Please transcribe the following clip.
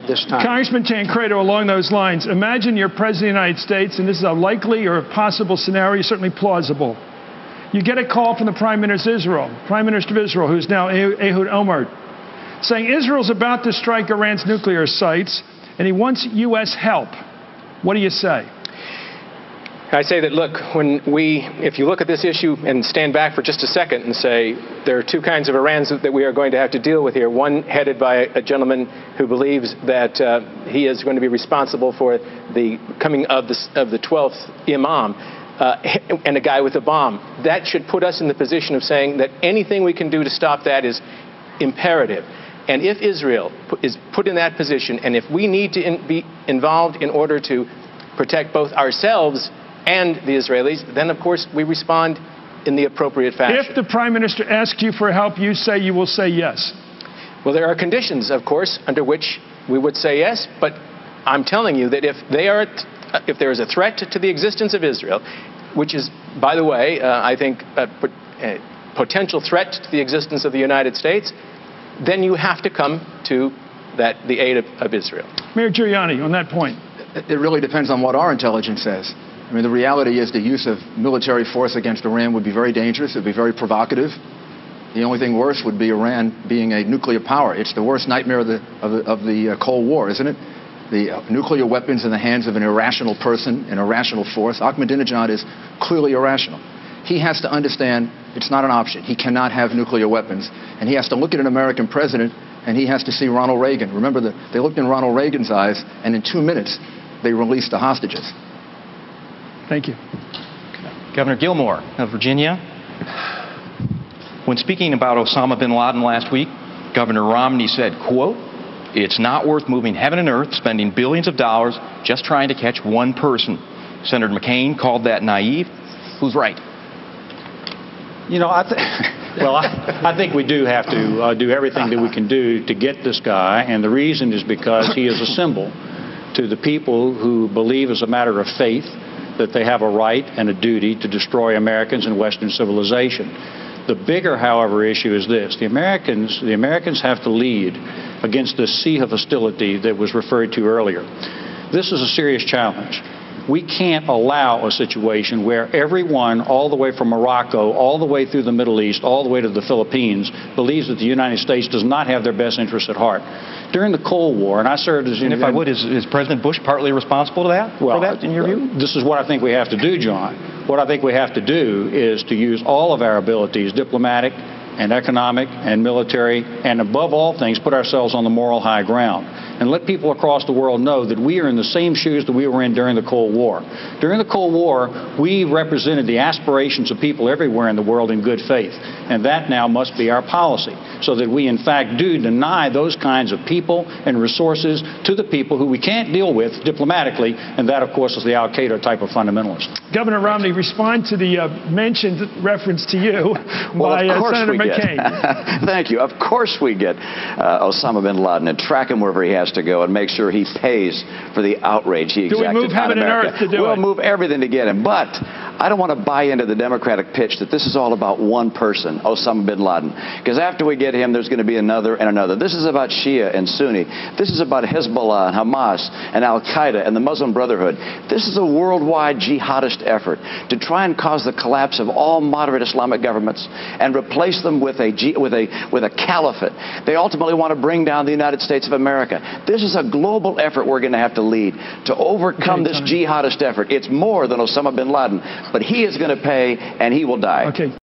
this time. Congressman Tancredo, along those lines, imagine you're President of the United States, and this is a likely or a possible scenario, certainly plausible. You get a call from the Prime Minister of Israel, who's now Ehud Olmert, saying Israel's about to strike Iran's nuclear sites, and he wants U.S. help. What do you say? I say that, look, if you look at this issue and stand back for just a second and say there are two kinds of Irans that we are going to have to deal with here, one headed by a gentleman who believes that he is going to be responsible for the coming of the 12th Imam, and a guy with a bomb. That should put us in the position of saying that anything we can do to stop that is imperative. And if Israel is put in that position, and if we need to be involved in order to protect both ourselves and the Israelis, then of course we respond in the appropriate fashion. If the Prime Minister asks you for help, you will say yes. Well, there are conditions, of course, under which we would say yes, but I'm telling you that if there is a threat to the existence of Israel, which is, by the way, I think a potential threat to the existence of the United States, then you have to come to the aid of Israel. Mayor Giuliani, on that point. It really depends on what our intelligence says. I mean, the reality is the use of military force against Iran would be very dangerous. It would be very provocative. The only thing worse would be Iran being a nuclear power. It's the worst nightmare of the Cold War, isn't it? The nuclear weapons in the hands of an irrational person, an irrational force. Ahmadinejad is clearly irrational. He has to understand it's not an option. He cannot have nuclear weapons. And he has to look at an American president, and he has to see Ronald Reagan. Remember, they looked in Ronald Reagan's eyes, and in 2 minutes, they released the hostages. Thank you. Governor Gilmore of Virginia. When speaking about Osama bin Laden last week, Governor Romney said, quote, "It's not worth moving heaven and earth, spending billions of dollars just trying to catch one person." Senator McCain called that naive. Who's right? You know, I think we do have to do everything that we can do to get this guy, and the reason is because he is a symbol to the people who believe as a matter of faith that they have a right and a duty to destroy Americans and Western civilization. The bigger, however, issue is this. The Americans have to lead against this sea of hostility that was referred to earlier. This is a serious challenge. We can't allow a situation where everyone, all the way from Morocco, all the way through the Middle East, all the way to the Philippines, believes that the United States does not have their best interests at heart. During the Cold War, and I served as... And if I would, is President Bush partly responsible to that, for that, in your view? This is what I think we have to do, John. What I think we have to do is to use all of our abilities, diplomatic and economic and military, and above all things, put ourselves on the moral high ground and let people across the world know that we are in the same shoes that we were in during the Cold War. During the Cold War, we represented the aspirations of people everywhere in the world in good faith, and that now must be our policy, so that we in fact do deny those kinds of people and resources to the people who we can't deal with diplomatically, and that, of course, is the Al-Qaeda type of fundamentalist. Governor Romney, respond to the mentioned reference to you by Senator McCain. Thank you. Of course we get Osama bin Laden and track him wherever he has to go and make sure he pays for the outrage he exacted on America. Do we move heaven and earth to do it? We'll move everything to get him. But I don't want to buy into the Democratic pitch that this is all about one person, Osama bin Laden. Because after we get him, there's going to be another and another. This is about Shia and Sunni. This is about Hezbollah and Hamas and Al-Qaeda and the Muslim Brotherhood. This is a worldwide jihadist effort to try and cause the collapse of all moderate Islamic governments and replace them with a caliphate. They ultimately want to bring down the United States of America. This is a global effort we're going to have to lead to overcome this jihadist effort. It's more than Osama bin Laden, but he is going to pay and he will die. Okay.